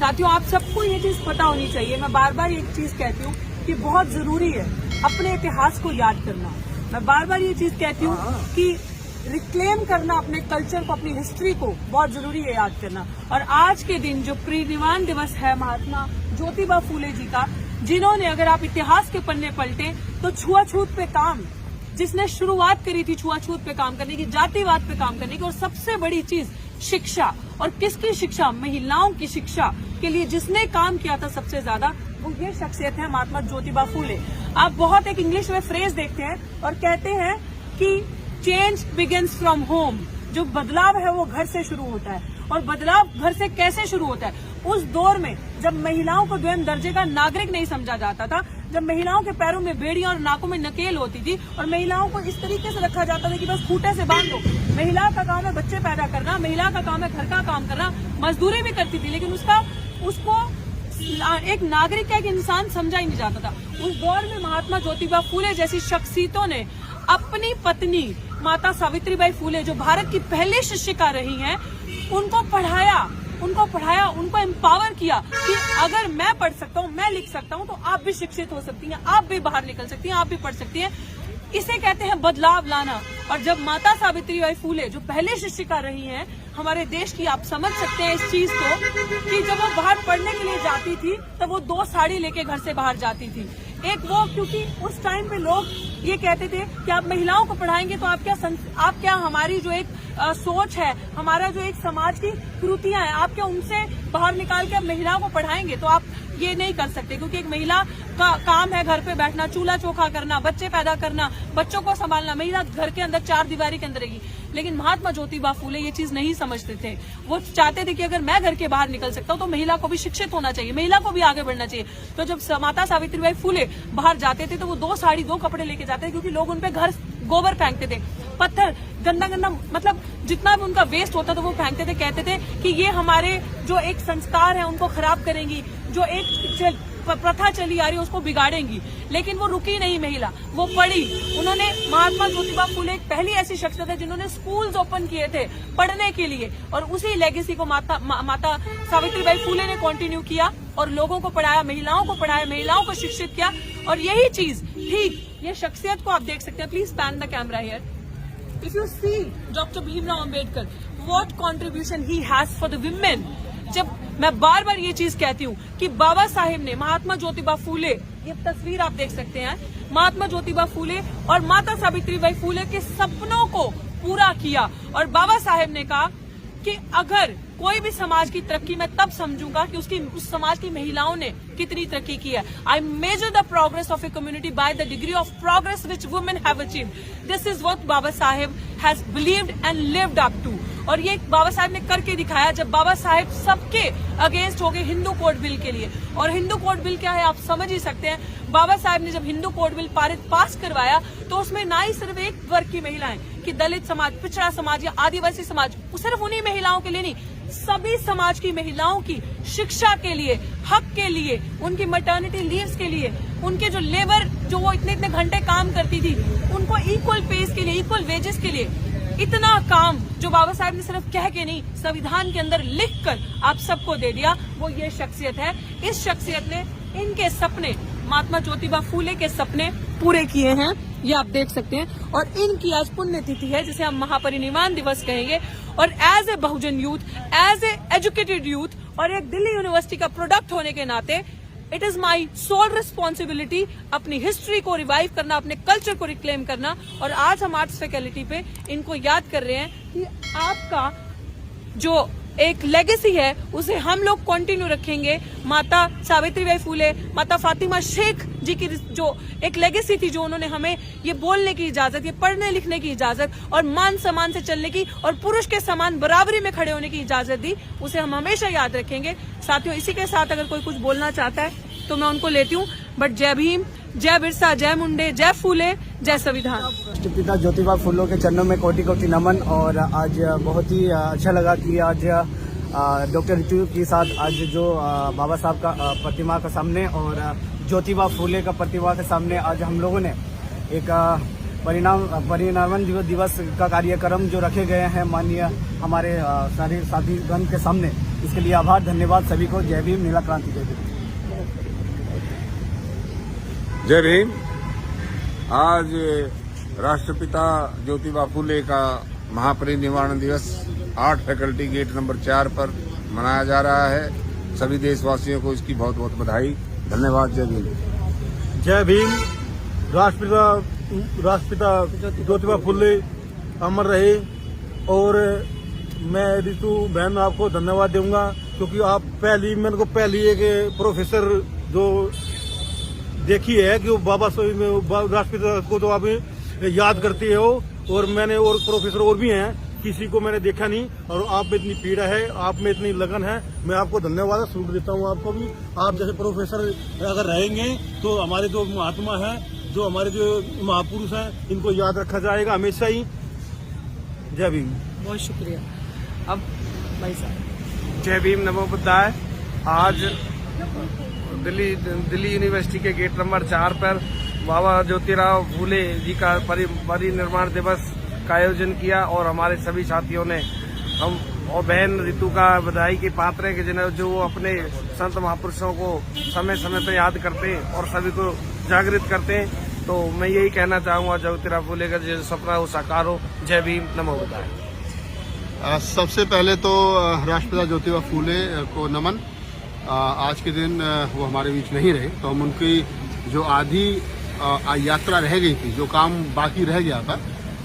साथियों, आप सबको ये चीज पता होनी चाहिए। मैं बार बार एक चीज कहती हूँ कि बहुत जरूरी है अपने इतिहास को याद करना। मैं बार बार ये चीज कहती हूँ कि रिक्लेम करना अपने कल्चर को, अपनी हिस्ट्री को बहुत जरूरी है याद करना। और आज के दिन जो परिनिर्वाण दिवस है महात्मा ज्योतिबा फूले जी का, जिन्होंने, अगर आप इतिहास के पन्ने पलटे तो छुआछूत पे काम, जिसने शुरुआत करी थी छुआछूत पे काम करने की, जातिवाद पे काम करने की, और सबसे बड़ी चीज शिक्षा। और किसकी शिक्षा? महिलाओं की शिक्षा के लिए जिसने काम किया था सबसे ज्यादा, वो ये शख्सियत है महात्मा ज्योतिबा फूले। आप बहुत एक इंग्लिश में फ्रेज देखते हैं और कहते हैं कि चेंज बिगिंस फ्रॉम होम। जो बदलाव है वो घर से शुरू होता है। और बदलाव घर से कैसे शुरू होता है? उस दौर में जब महिलाओं को द्वितीय दर्जे का नागरिक नहीं समझा जाता था, जब महिलाओं के पैरों में बेड़ियां और नाकों में नकेल होती थी, और महिलाओं को इस तरीके से रखा जाता था कि बस खूंटे से बांध दो। महिला का काम है बच्चे पैदा करना, महिला का काम है घर का काम करना, मजदूरी भी करती थी, लेकिन उसको एक नागरिक का, एक इंसान समझा ही नहीं जाता था। उस दौर में महात्मा ज्योतिबा फूले जैसी शख्सियतों ने अपनी पत्नी माता सावित्रीबाई फूले, जो भारत की पहली शिक्षिका रही हैं, उनको पढ़ाया, उनको एम्पावर किया कि अगर मैं पढ़ सकता हूँ, मैं लिख सकता हूँ, तो आप भी शिक्षित हो सकती हैं, आप भी बाहर निकल सकती हैं, आप भी पढ़ सकती हैं। इसे कहते हैं बदलाव लाना। और जब माता सावित्रीबाई फूले, जो पहले शिक्षिका रही हैं हमारे देश की, आप समझ सकते हैं इस चीज को कि जब वो बाहर पढ़ने के लिए जाती थी तब वो 2 साड़ी लेके घर से बाहर जाती थी। एक वो, क्योंकि उस टाइम पे लोग ये कहते थे कि आप महिलाओं को पढ़ाएंगे तो आप क्या हमारी जो एक सोच है, हमारा जो एक समाज की कृतियां हैं, आप क्या उनसे बाहर निकाल के महिलाओं को पढ़ाएंगे? तो आप ये नहीं कर सकते, क्योंकि एक महिला का काम है घर पे बैठना, चूल्हा चौखा करना, बच्चे पैदा करना, बच्चों को संभालना। महिला घर के अंदर 4 दीवारी के अंदर रहेगी। लेकिन महात्मा ज्योतिबा फूले ये चीज नहीं समझते थे। वो चाहते थे कि अगर मैं घर के बाहर निकल सकता हूँ तो महिला को भी शिक्षित होना चाहिए, महिला को भी आगे बढ़ना चाहिए। तो जब माता सावित्रीबाई फूले बाहर जाते थे तो वो 2 साड़ी 2 कपड़े लेके जाते थे, क्योंकि लोग उनपे घर गोबर फेंकते थे, पत्थर, गंदा मतलब जितना भी उनका वेस्ट होता था वो फेंकते थे। कहते थे कि ये हमारे जो एक संस्कार है उनको खराब करेंगी, जो एक प्रथा चली आ रही है उसको बिगाड़ेंगी। लेकिन वो रुकी नहीं महिला, वो पढ़ी। उन्होंने, महात्मा ज्योतिबा फूले एक पहली ऐसी शख्सियत है जिन्होंने स्कूल्स ओपन किए थे पढ़ने के लिए, और उसी लेगेसी को माता सावित्रीबाई फूले ने कंटिन्यू किया और लोगों को पढ़ाया, महिलाओं को पढ़ाया, महिलाओं को शिक्षित किया। और यही चीज, ठीक ये शख्सियत को आप देख सकते हैं। Please pan the camera here. If you see doctor Bhimrao Ambedkar, what contribution he has for the women. जब मैं बार बार ये चीज कहती हूँ कि बाबा साहेब ने, महात्मा ज्योतिबा फूले, ये तस्वीर आप देख सकते हैं, महात्मा ज्योतिबा फूले और माता सावित्रीबाई फूले के सपनों को पूरा किया। और बाबा साहेब ने कहा कि अगर कोई भी समाज की तरक्की मैं तब समझूंगा कि उस समाज की महिलाओं ने कितनी तरक्की की है। I measure the progress of a community by the degree of progress which women have achieved. This is what Baba Saheb has believed and lived up to. और ये बाबा साहेब ने करके दिखाया, जब बाबा साहेब सबके अगेंस्ट हो गए हिंदू कोड बिल के लिए। और हिंदू कोड बिल क्या है आप समझ ही सकते हैं। बाबा साहेब ने जब हिंदू कोड बिल पास करवाया तो उसमें ना ही सिर्फ एक वर्ग की महिलाएं, कि दलित समाज, पिछड़ा समाज या आदिवासी समाज, सिर्फ उन्हीं महिलाओं के लिए नहीं, सभी समाज की महिलाओं की शिक्षा के लिए, हक के लिए, उनकी मैटरनिटी लीव्स के लिए, उनके जो लेबर, जो वो इतने घंटे काम करती थी, उनको इक्वल पेस के लिए, इक्वल वेजेस के लिए, इतना काम जो बाबा साहब ने सिर्फ कह के नहीं, संविधान के अंदर लिखकर आप सबको दे दिया, वो ये शख्सियत है। इस शख्सियत ने इनके सपने, महात्मा ज्योतिबा फूले के सपने पूरे किए हैं, ये आप देख सकते हैं। और इनकी आज पुण्यतिथि है, जिसे हम महापरिनिर्वाण दिवस कहेंगे। और as a Bahujan youth, as a educated youth और एक दिल्ली यूनिवर्सिटी का प्रोडक्ट होने के नाते, it is my sole responsibility अपनी हिस्ट्री को रिवाइव करना, अपने कल्चर को रिक्लेम करना। और आज हम आर्ट्स फैकल्टी पे इनको याद कर रहे हैं कि आपका जो एक लेगेसी है उसे हम लोग कंटिन्यू रखेंगे। माता सावित्रीबाई फूले, माता फातिमा शेख जी की जो एक लेगेसी थी, जो उन्होंने हमें ये बोलने की इजाजत, ये पढ़ने लिखने की इजाजत और मान सम्मान से चलने की और पुरुष के समान बराबरी में खड़े होने की इजाजत दी, उसे हम हमेशा याद रखेंगे। साथियों, इसी के साथ अगर कोई कुछ बोलना चाहता है तो मैं उनको लेती हूँ। बट जय भीम, जय बिरसा, जय मुंडे, जय फूले, जय संविधान। राष्ट्रपिता ज्योतिबा फूलों के चरणों में कोटि कोटि नमन। और आज बहुत ही अच्छा लगा कि आज डॉक्टर ऋतु के साथ आज जो बाबा साहब का प्रतिमा के सामने और ज्योतिबा फूले का प्रतिमा के सामने आज हम लोगों ने एक परिनिर्वाण दिवस का कार्यक्रम जो रखे गए हैं माननीय हमारे सारे साथीगण के सामने, इसके लिए आभार, धन्यवाद सभी को। जय भीम, नीला क्रांति जय भीम। जय भीम। आज राष्ट्रपिता ज्योतिबा फूले का महापरिनिर्वाण दिवस 8 फैकल्टी गेट नंबर 4 पर मनाया जा रहा है। सभी देशवासियों को इसकी बहुत बहुत बधाई, धन्यवाद। जय भीम। जय भीम। राष्ट्रपिता ज्योतिबा फुले अमर रहे। और मैं ऋतु बहन आपको धन्यवाद दूंगा, क्योंकि आप मेरे को पहली एक प्रोफेसर जो देखी है कि वो बाबा राष्ट्रपिता को तो आप याद करते हो, और मैंने और प्रोफेसर और भी हैं, किसी को मैंने देखा नहीं। और आप में इतनी पीड़ा है, आप में इतनी लगन है, मैं आपको धन्यवाद सलूट देता हूँ। आपको भी, आप जैसे प्रोफेसर अगर रहेंगे तो हमारे जो महात्मा है, जो हमारे जो महापुरुष हैं, इनको याद रखा जाएगा हमेशा ही। जय भीम। बहुत शुक्रिया। अब भाई साहब। जय भीम, नमो बुद्धाय। आज दिल्ली यूनिवर्सिटी के गेट नंबर 4 पर बाबा ज्योतिराव फूले जी का परिनिर्वाण दिवस का आयोजन किया, और हमारे सभी साथियों ने, हम और बहन ऋतु का बधाई के पात्र है कि जिन्हें जो वो अपने संत महापुरुषों को समय समय पर याद करते हैं और सभी को जागृत करते हैं। तो मैं यही कहना चाहूंगा, ज्योतिराव फूले का जो सपना हो साकार हो। जय भीम, नमो बुद्धाय। सबसे पहले तो राष्ट्रपिता ज्योतिबा फूले को नमन। आज के दिन वो हमारे बीच नहीं रहे, तो हम उनकी जो आधी यात्रा रह गई थी, जो काम बाकी रह गया था,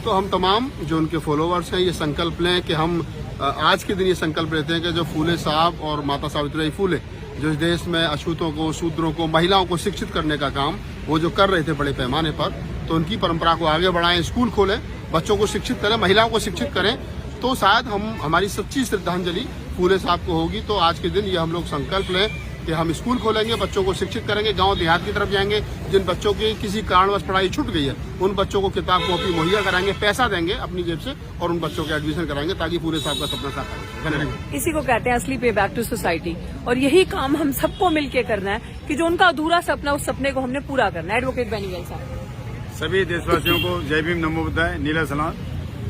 तो हम तमाम जो उनके फॉलोअर्स हैं ये संकल्प लें कि हम आज के दिन ये संकल्प लेते हैं कि जो फूले साहब और माता सावित्रीबाई फूले जो इस देश में अछूतों को, शूद्रों को, महिलाओं को शिक्षित करने का काम वो जो कर रहे थे बड़े पैमाने पर, तो उनकी परंपरा को आगे बढ़ाएं, स्कूल खोलें, बच्चों को शिक्षित करें, महिलाओं को शिक्षित करें, तो शायद हमारी सच्ची श्रद्धांजलि फूले साहब को होगी। तो आज के दिन ये हम लोग संकल्प लें कि हम स्कूल खोलेंगे, बच्चों को शिक्षित करेंगे, गांव देहात की तरफ जाएंगे, जिन बच्चों की किसी कारणवश पढ़ाई छूट गई है उन बच्चों को किताब कॉपी मुहैया कराएंगे, पैसा देंगे अपनी जेब से, और उन बच्चों के एडमिशन कराएंगे ताकि फूले साहब का सपना साकार हो। धन्यवाद। इसी को कहते हैं असली पे बैक टू सोसाइटी, और यही काम हम सबको मिलकर करना है कि जो उनका अधूरा सपना, उस सपने को हमने पूरा करना है। एडवोकेट बेनीवाल साहब। सभी देशवासियों को जय भीम, नमो बुद्धाय, नीला सलाम।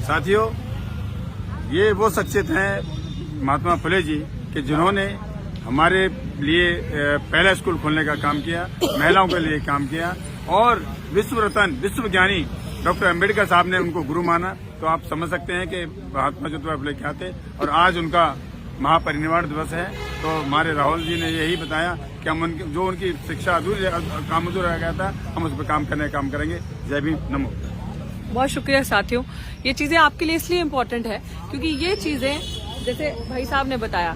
साथियों, ये वो शख्सियत हैं महात्मा फुले जी कि जिन्होंने हमारे लिए पहला स्कूल खोलने का काम किया, महिलाओं के लिए काम किया, और विश्व रत्न, विश्व ज्ञानी डॉक्टर अम्बेडकर साहब ने उनको गुरु माना। तो आप समझ सकते हैं कि महात्मा ज्योतिबा फुले क्या थे। और आज उनका महापरिनिर्वाण दिवस है, तो हमारे राहुल जी ने यही बताया कि हम जो उनकी शिक्षा काम अधूरा रह गया था, हम उस पर काम करेंगे। जय भीम, नमो। बहुत शुक्रिया साथियों। ये चीजें आपके लिए इसलिए इम्पोर्टेंट है क्योंकि ये चीजें, जैसे भाई साहब ने बताया,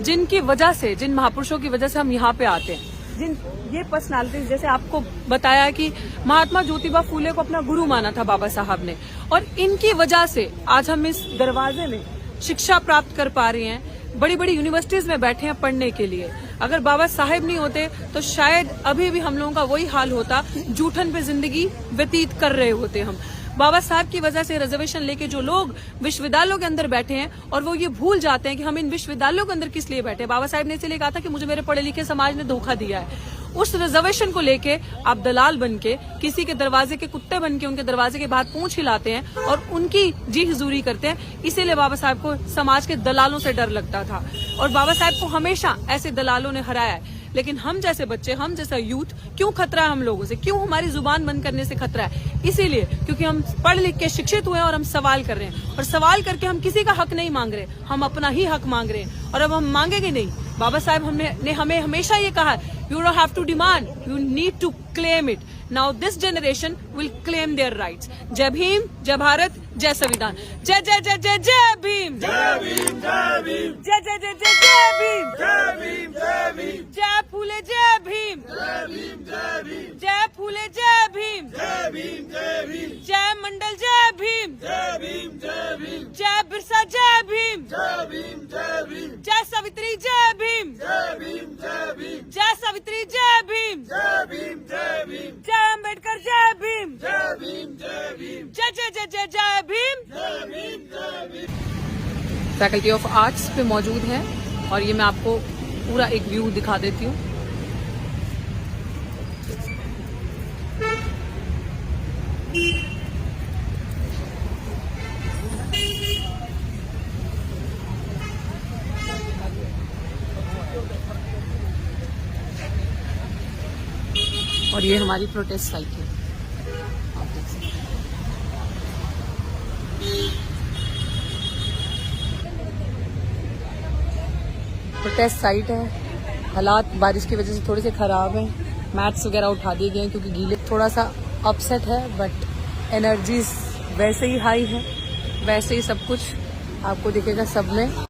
जिनकी वजह से, जिन महापुरुषों की वजह से हम यहाँ पे आते हैं, जिन ये पर्सनालिटीज, जैसे आपको बताया कि महात्मा ज्योतिबा फूले को अपना गुरु माना था बाबा साहब ने, और इनकी वजह से आज हम इस दरवाजे में शिक्षा प्राप्त कर पा रहे हैं, बड़ी बड़ी यूनिवर्सिटीज में बैठे हैं पढ़ने के लिए। अगर बाबा साहेब नहीं होते तो शायद अभी भी हम लोगों का वही हाल होता, जूठन पे जिंदगी व्यतीत कर रहे होते हम। बाबा साहब की वजह से रिजर्वेशन लेके जो लोग विश्वविद्यालयों के अंदर बैठे हैं, और वो ये भूल जाते हैं कि हम इन विश्वविद्यालयों के अंदर किस लिए बैठे। बाबा साहब ने इसलिए कहा था कि मुझे मेरे पढ़े लिखे समाज ने धोखा दिया है। उस रिजर्वेशन को लेके आप दलाल बन के, किसी के दरवाजे के कुत्ते बन के उनके दरवाजे के बाहर पूंछ हिलाते हैं और उनकी जी हुजूरी करते हैं। इसीलिए बाबा साहब को समाज के दलालों से डर लगता था, और बाबा साहब को हमेशा ऐसे दलालों ने हराया है। लेकिन हम जैसे बच्चे, हम जैसा यूथ, क्यों खतरा है हम लोगों से? क्यों हमारी जुबान बंद करने से खतरा है? इसीलिए क्योंकि हम पढ़ लिख के शिक्षित हुए और हम सवाल कर रहे हैं, और सवाल करके हम किसी का हक नहीं मांग रहे, हम अपना ही हक मांग रहे हैं। और अब हम मांगेंगे नहीं। बाबा साहब ने हमें हमेशा ये कहा, you don't have to demand, you need to claim it. Now this generation will claim their rights. जय भीम, जय भारत, जय संविधान। जय जय जय जय जय भीम, जय भीम, जय भीम, जय जय जय जय जय भीम, जय भीम, जय भीम, जय फूले, जय भीम, जय भीम, जय भीम, जय फूले, जय भीम, जय भीम, जय भीम, जय मंडल, जय भीम, जय भीम, जय भीम, जय बिरसा, जय भीम, जय भीम, जय भीम, जय सावित्री, जय भीम, जय भीम, जय भीम, जय सावित्री, जय भीम, जय भीम, जय भीम, जय अम्बेडकर, जय भीम, जय भीम, जय भीम, जय जय जय जय जय भीम, जय भीम, जय भीम। फैकल्टी ऑफ आर्ट्स पे मौजूद है, और ये मैं आपको पूरा एक व्यू दिखा देती हूँ। और ये हमारी प्रोटेस्ट साइकिल आप देख सकते हैं। प्रोटेस्ट साइट है। हालात बारिश की वजह से थोड़े से ख़राब हैं। मैट्स वगैरह उठा दिए गए हैं क्योंकि गीले, थोड़ा सा अपसेट है, बट एनर्जीज वैसे ही हाई है, वैसे ही सब कुछ आपको दिखेगा सब में।